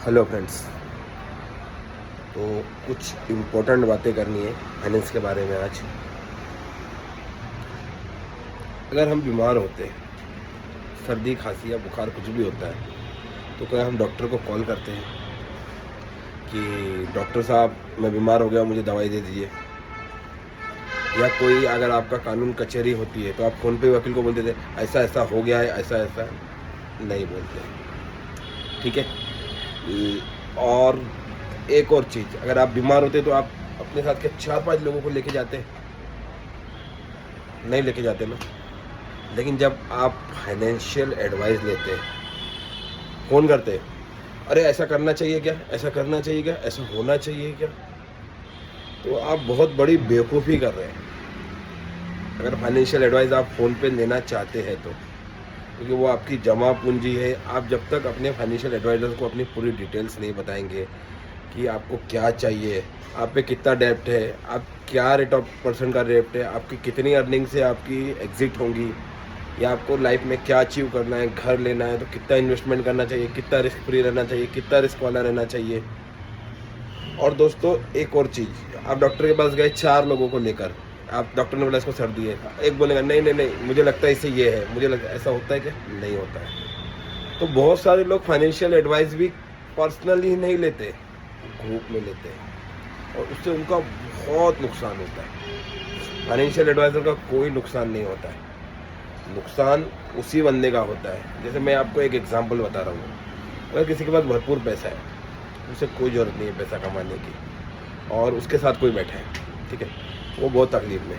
Hello friends. तो कुछ important बातें करनी है फाइनेंस के बारे में आज। अगर हम बीमार होते हैं, सर्दी खांसी या बुखार कुछ भी होता है, तो क्या हम डॉक्टर को कॉल करते हैं कि डॉक्टर साहब मैं बीमार हो गया, मुझे दवाई दे दीजिए? या कोई अगर आपका कानून कचहरी होती है तो आप फ़ोन पे वकील को बोलते थे ऐसा ऐसा हो गया है, ऐसा ऐसा नहीं बोलते, ठीक है। और एक और चीज़, अगर आप बीमार होते तो आप अपने साथ के 4-5 लोगों को लेके जाते? नहीं लेके जाते ना। लेकिन जब आप फाइनेंशियल एडवाइस लेते हैं, फ़ोन करते हैं, अरे ऐसा करना चाहिए क्या, ऐसा करना चाहिए क्या, ऐसा होना चाहिए क्या, तो आप बहुत बड़ी बेवकूफ़ी कर रहे हैं। अगर फाइनेंशियल एडवाइस आप फ़ोन पे लेना चाहते हैं तो, क्योंकि वो आपकी जमा पूंजी है। आप जब तक अपने फाइनेंशियल एडवाइज़र को अपनी पूरी डिटेल्स नहीं बताएंगे कि आपको क्या चाहिए, आप पे कितना डेब्ट है, आप क्या रेट ऑफ परसेंट का डेब्ट है, आपकी कितनी अर्निंग से आपकी एग्ज़िट होंगी, या आपको लाइफ में क्या अचीव करना है, घर लेना है तो कितना इन्वेस्टमेंट करना चाहिए, कितना रिस्क फ्री रहना चाहिए, कितना रिस्क वाला रहना चाहिए। और दोस्तों एक और चीज़, आप डॉक्टर के पास गए 4 लोगों को लेकर, आप डॉक्टर ने बोला इसको सर्दी है, एक बोलेगा नहीं नहीं नहीं मुझे लगता है इससे ये है, मुझे लगता है ऐसा होता है क्या, नहीं होता है। तो बहुत सारे लोग फाइनेंशियल एडवाइस भी पर्सनली नहीं लेते, ग्रुप में लेते हैं, और उससे उनका बहुत नुकसान होता है। फाइनेंशियल एडवाइज़र का कोई नुकसान नहीं होता है, नुकसान उसी बंदे का होता है। जैसे मैं आपको एक एग्जांपल बता रहा हूँ, अगर किसी के पास भरपूर पैसा है, उसे कोई ज़रूरत नहीं है पैसा कमाने की, और उसके साथ कोई बैठा है, ठीक है, वो बहुत तकलीफ में,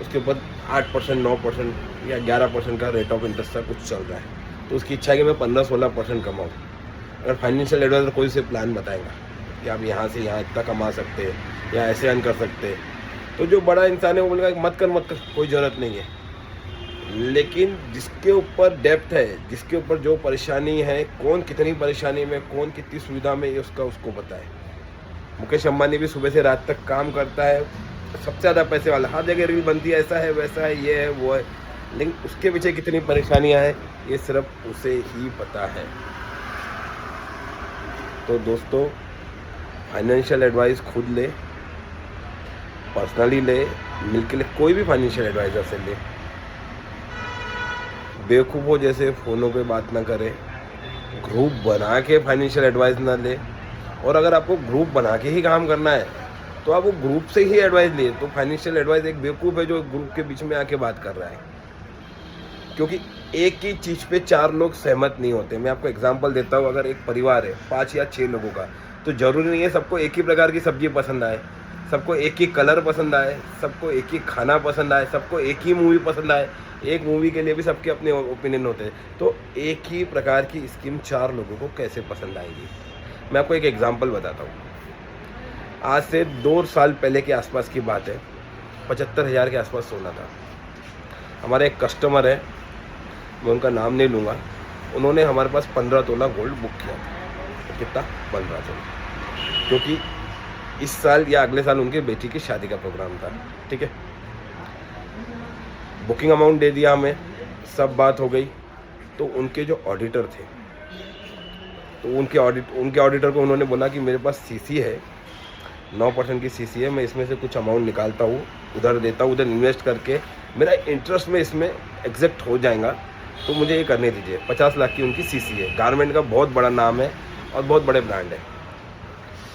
उसके ऊपर 8% 9% या 11% का रेट ऑफ इंटरेस्ट का कुछ चल रहा है, तो उसकी इच्छा है कि मैं 15-16% कमाऊँ। अगर फाइनेंशियल एडवाइज़र कोई से प्लान बताएगा कि आप यहाँ से यहाँ इतना कमा सकते हैं या ऐसे अर्न कर सकते हैं, तो जो बड़ा इंसान है वो बोलेगा मत कर मत कर, कोई ज़रूरत नहीं है। लेकिन जिसके ऊपर डेप्थ है, जिसके ऊपर जो परेशानी है, कौन कितनी परेशानी में, कौन कितनी सुविधा में, ये उसको पता है। मुकेश अंबानी भी सुबह से रात तक काम करता है, सबसे ज़्यादा पैसे वाला, हर जगह रील बनती है, ऐसा है वैसा है, ये है वो है, लेकिन उसके पीछे कितनी परेशानियां हैं ये सिर्फ उसे ही पता है। तो दोस्तों, फाइनेंशियल एडवाइस खुद ले, पर्सनली ले, मिलके ले, कोई भी फाइनेंशियल एडवाइज़र से ले। बेवकूफ़ों जैसे फ़ोनों पे बात ना करें, ग्रुप बना के फाइनेंशियल एडवाइस ना ले। और अगर आपको ग्रुप बना के ही काम करना है तो आप वो ग्रुप से ही एडवाइस लिए। तो फाइनेंशियल एडवाइस एक बेवकूफ़ है जो ग्रुप के बीच में आके बात कर रहा है, क्योंकि एक ही चीज़ पे 4 लोग सहमत नहीं होते। मैं आपको एग्जांपल देता हूँ, अगर एक परिवार है 5 या 6 लोगों का, तो ज़रूरी नहीं है सबको एक ही प्रकार की सब्जी पसंद आए, सबको एक ही कलर पसंद आए, सबको एक ही खाना पसंद आए, सबको एक ही मूवी पसंद आए। एक मूवी के लिए भी सबके अपने ओपिनियन होते हैं, तो एक ही प्रकार की स्कीम 4 लोगों को कैसे पसंद आएगी। मैं आपको एक एग्जांपल बताता हूँ। आज से 2 साल पहले के आसपास की बात है, 75,000 के आसपास सोना था। हमारे एक कस्टमर है, मैं उनका नाम नहीं लूँगा, उन्होंने हमारे पास 15 तोला गोल्ड बुक किया था। कितना? 15 तोला, क्योंकि इस साल या अगले साल उनकी बेटी की शादी का प्रोग्राम था, ठीक है। बुकिंग अमाउंट दे दिया हमें, सब बात हो गई। तो उनके जो ऑडिटर थे, तो उनके ऑडिटर को उन्होंने बोला कि मेरे पास सीसी है, 9% की सीसी है, मैं इसमें से कुछ अमाउंट निकालता हूँ, उधर देता हूँ, उधर इन्वेस्ट करके मेरा इंटरेस्ट में इसमें एग्जैक्ट हो जाएगा, तो मुझे ये करने दीजिए। 50 लाख की उनकी सीसी है, गारमेंट का बहुत बड़ा नाम है और बहुत बड़े ब्रांड है।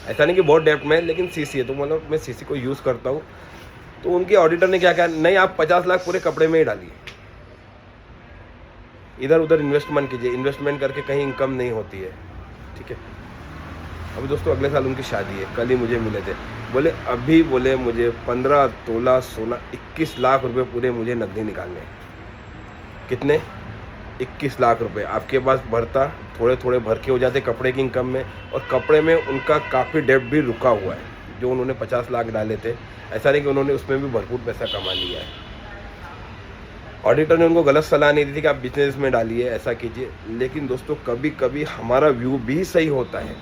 ऐसा नहीं कि बहुत डेप्ट में, लेकिन सीसी है, तो मतलब मैं सीसी को यूज़ करता हूँ। तो उनके ऑडिटर ने क्या कहा, नहीं आप 50 लाख पूरे कपड़े में ही डालिए, इधर उधर इन्वेस्टमेंट कीजिए, इन्वेस्टमेंट करके कहीं इनकम नहीं होती है, ठीक है। अभी दोस्तों अगले साल उनकी शादी है, कल ही मुझे मिले थे, बोले अभी बोले मुझे 15 तोला सोना 21 लाख रुपए पूरे मुझे नकदी निकालने। कितने? 21 लाख रुपए। आपके पास भरता थोड़े थोड़े भर के हो जाते कपड़े की इनकम में, और कपड़े में उनका काफ़ी डेब्ट भी रुका हुआ है, जो उन्होंने 50 लाख डाले थे। ऐसा नहीं कि उन्होंने उसमें भी भरपूर पैसा कमा लिया है। ऑडिटर ने उनको गलत सलाह नहीं दी थी कि आप बिजनेस में डालिए, ऐसा कीजिए, लेकिन दोस्तों कभी कभी हमारा व्यू भी सही होता है,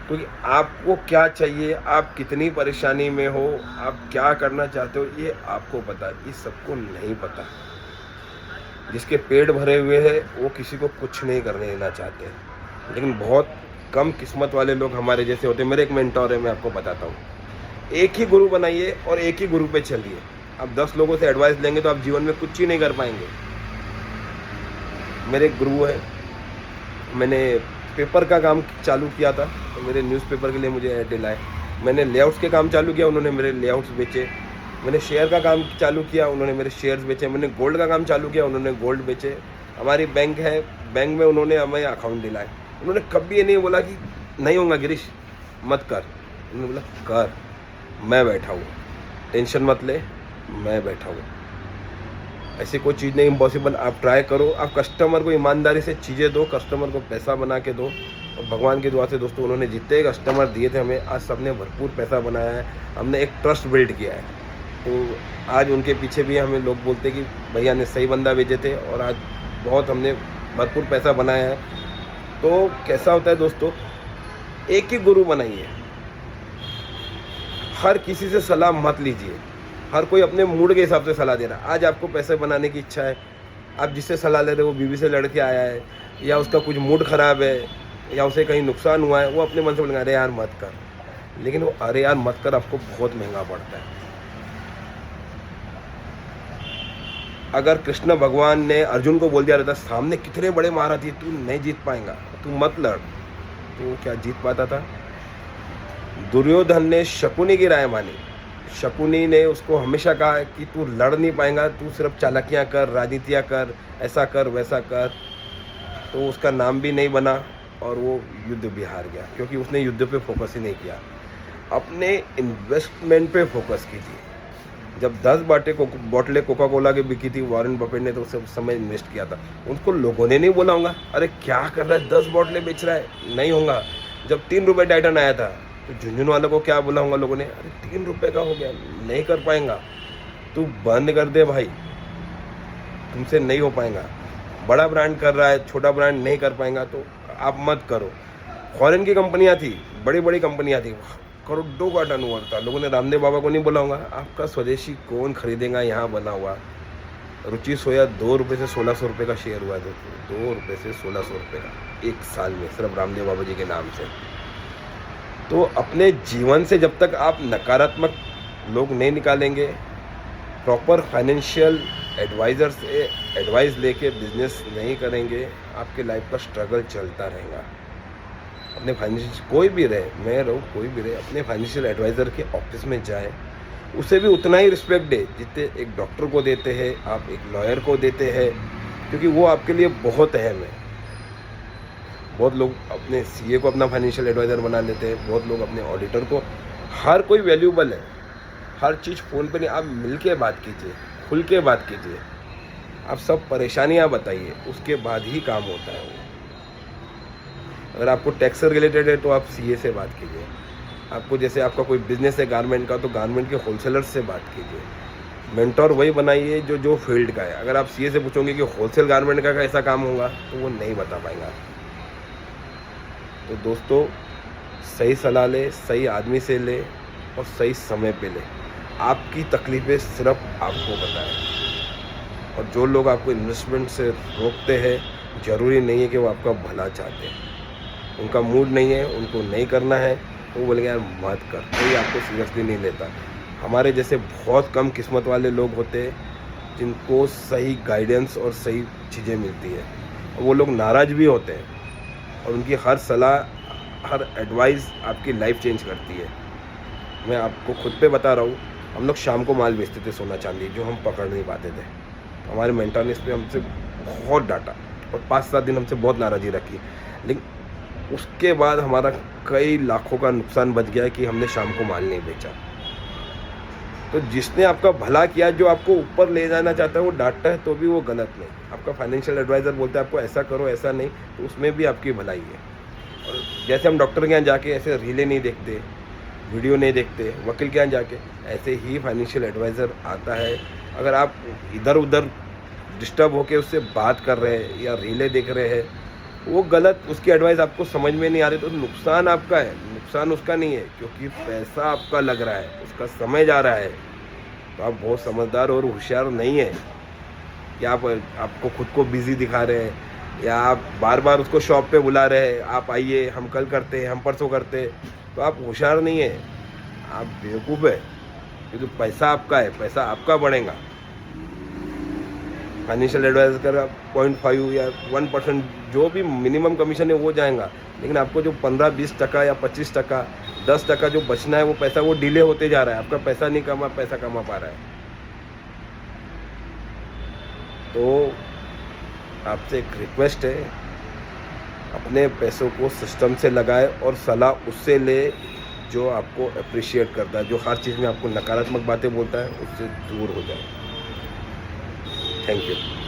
क्योंकि आपको क्या चाहिए, आप कितनी परेशानी में हो, आप क्या करना चाहते हो, ये आपको पता है, ये सबको नहीं पता। जिसके पेट भरे हुए हैं वो किसी को कुछ नहीं करने देना चाहते, लेकिन बहुत कम किस्मत वाले लोग हमारे जैसे होते हैं। मेरे एक मेंटोर है, मैं आपको बताता हूँ। एक ही गुरु बनाइए और एक ही गुरु पे चलिए। आप 10 लोगों से एडवाइस लेंगे तो आप जीवन में कुछ ही नहीं कर पाएंगे। मेरे एक गुरु है, मैंने पेपर का काम चालू किया था तो मेरे न्यूज़पेपर के लिए मुझे एयरटेल आए। मैंने लेआउट्स के काम चालू किया, उन्होंने मेरे लेआउट्स बेचे। मैंने शेयर का काम चालू किया, उन्होंने मेरे शेयर्स बेचे। मैंने गोल्ड का काम चालू किया, उन्होंने गोल्ड बेचे। हमारी बैंक है, बैंक में उन्होंने हमें अकाउंट दिलाए। उन्होंने कभी ये नहीं बोला कि नहीं होगा गिरीश मत कर, उन्होंने बोला कर, मैं बैठा हूँ, टेंशन मत ले, मैं बैठा हूँ। ऐसी कोई चीज़ नहीं इम्पॉसिबल, आप ट्राई करो। आप कस्टमर को ईमानदारी से चीज़ें दो, कस्टमर को पैसा बना के दो। और भगवान की दुआ से दोस्तों, उन्होंने जितने कस्टमर दिए थे हमें, आज सबने भरपूर पैसा बनाया है। हमने एक ट्रस्ट बिल्ड किया है। तो आज उनके पीछे भी हमें लोग बोलते कि भैया ने सही बंदा भेजे थे और आज बहुत हमने भरपूर पैसा बनाया है। तो कैसा होता है दोस्तों, एक ही गुरु बनाइए। हर किसी से सलाह मत लीजिए। हर कोई अपने मूड के हिसाब से सलाह दे रहा है। आज आपको पैसे बनाने की इच्छा है, आप जिससे सलाह ले रहे हो वो बीवी से लड़ के आया है, या उसका कुछ मूड ख़राब है, या उसे कहीं नुकसान हुआ है, वो अपने मन से बोलेगा अरे यार मत कर। लेकिन वो अरे यार मत कर आपको बहुत महंगा पड़ता है। अगर कृष्ण भगवान ने अर्जुन को बोल दिया रहता सामने कितने बड़े महारथी, तू नहीं जीत पाएगा, तू मत लड़, तो क्या जीत पाता था? दुर्योधन ने शकुनी की राय मानी। शकुनी ने उसको हमेशा कहा कि तू लड़ नहीं पाएगा, तू सिर्फ चालाकियाँ कर, राजनीतियाँ कर, ऐसा कर वैसा कर। तो उसका नाम भी नहीं बना और वो युद्ध भी हार गया, क्योंकि उसने युद्ध पे फोकस ही नहीं किया। अपने इन्वेस्टमेंट पे फोकस कीजिए। जब 10 बॉटलें कोका कोला की बिकी थी, वॉरेन बफेट ने तो उस समय इन्वेस्ट किया था। उनको लोगों ने नहीं बोला होगा अरे क्या कर रहा है, 10 बॉटलें बेच रहा है, नहीं होगा। जब 3 रुपये टाइटन आया था तो झुंझुनू वालों को क्या बोला होगा लोगों ने, अरे 3 रुपये का हो गया, नहीं कर पाएगा, तू बंद कर दे भाई, तुमसे नहीं हो पाएगा। बड़ा ब्रांड कर रहा है, छोटा ब्रांड नहीं कर पाएगा तो आप मत करो। फॉरेन की कंपनियां थी, बड़ी बड़ी कंपनियां थी, करोड़ों का टर्नओवर था। लोगों ने रामदेव बाबा को नहीं बोला होगा आपका स्वदेशी कौन खरीदेगा यहाँ बना हुआ। रुचि सोया 2 रुपये से 1600 रुपये का शेयर हुआ है दोस्तों, 2 रुपये से 1600 रुपये का एक साल में, सिर्फ रामदेव बाबा जी के नाम से। तो अपने जीवन से जब तक आप नकारात्मक लोग नहीं निकालेंगे, प्रॉपर फाइनेंशियल एडवाइज़र से एडवाइस लेके बिजनेस नहीं करेंगे, आपके लाइफ का स्ट्रगल चलता रहेगा। अपने फाइनेंशियल कोई भी रहे, मैं रहूँ कोई भी रहे, अपने फाइनेंशियल एडवाइज़र के ऑफिस में जाएं, उसे भी उतना ही रिस्पेक्ट दे जितने एक डॉक्टर को देते हैं, आप एक लॉयर को देते हैं, क्योंकि वो आपके लिए बहुत अहम है। बहुत लोग अपने सीए को अपना फाइनेंशियल एडवाइज़र बना लेते हैं, बहुत लोग अपने ऑडिटर को। हर कोई वैल्यूबल है, हर चीज़ फ़ोन पे नहीं, आप मिल के बात कीजिए, खुल के बात कीजिए, आप सब परेशानियां बताइए, उसके बाद ही काम होता है वो। अगर आपको टैक्स से रिलेटेड है तो आप सीए से बात कीजिए। आपको जैसे आपका कोई बिजनेस है गारमेंट का, तो गारमेंट के होलसेलर्स से बात कीजिए। मेंटोर वही बनाइए जो फील्ड का है। अगर आप सीए से पूछोगे कि होलसेल गारमेंट का कैसा काम होगा तो वो नहीं बता पाएगा। तो दोस्तों, सही सलाह ले, सही आदमी से ले और सही समय पे ले। आपकी तकलीफ़ें सिर्फ आपको पता है। और जो लोग आपको इन्वेस्टमेंट से रोकते हैं, ज़रूरी नहीं है कि वो आपका भला चाहते हैं। उनका मूड नहीं है, उनको नहीं करना है, तो वो बोलेंगे यार मत कर, कोई आपको सीरियसली नहीं लेता। हमारे जैसे बहुत कम किस्मत वाले लोग होते हैं जिनको सही गाइडेंस और सही चीज़ें मिलती है, और वो लोग नाराज़ भी होते हैं, और उनकी हर सलाह, हर एडवाइस आपकी लाइफ चेंज करती है। मैं आपको खुद पे बता रहा हूँ, हम लोग शाम को माल बेचते थे, सोना चांदी, जो हम पकड़ नहीं पाते थे। हमारे मेंटर ने इस पर हमसे बहुत डांटा और 5-7 दिन हमसे बहुत नाराज़गी रखी, लेकिन उसके बाद हमारा कई लाखों का नुकसान बच गया कि हमने शाम को माल नहीं बेचा। तो जिसने आपका भला किया, जो आपको ऊपर ले जाना चाहता है, वो डांटता है तो भी वो गलत नहीं। आपका फाइनेंशियल एडवाइज़र बोलता है आपको ऐसा करो ऐसा नहीं, तो उसमें भी आपकी भलाई है। और जैसे हम डॉक्टर के यहाँ जाके ऐसे रीलें नहीं देखते, वीडियो नहीं देखते, वकील के यहाँ जाके, ऐसे ही फाइनेंशियल एडवाइज़र आता है। अगर आप इधर उधर डिस्टर्ब होकर उससे बात कर रहे हैं या रीलें देख रहे हैं, वो गलत, उसकी एडवाइस आपको समझ में नहीं आ रही, तो नुकसान आपका है, नुकसान उसका नहीं है, क्योंकि पैसा आपका लग रहा है, उसका समय जा रहा है। तो आप बहुत समझदार और होशियार नहीं है कि आपको खुद को बिजी दिखा रहे हैं, या आप बार बार उसको शॉप पे बुला रहे हैं, आप आइए, हम कल करते हैं, हम परसों करते हैं, तो आप होशियार नहीं है, आप बेवकूफ़ है। क्योंकि पैसा आपका है, पैसा आपका बढ़ेगा। फाइनेंशियल एडवाइजर का 0.5 या 1% जो भी मिनिमम कमीशन है वो जाएगा, लेकिन आपको जो 15-20% या 25%, 10% जो बचना है वो पैसा वो डिले होते जा रहा है, आपका पैसा नहीं पैसा कमा पा रहा है। तो आपसे एक रिक्वेस्ट है, अपने पैसों को सिस्टम से लगाए और सलाह उससे ले जो आपको अप्रिशिएट करता है, जो हर चीज़ में आपको नकारात्मक बातें बोलता है उससे दूर हो जाए। Thank you.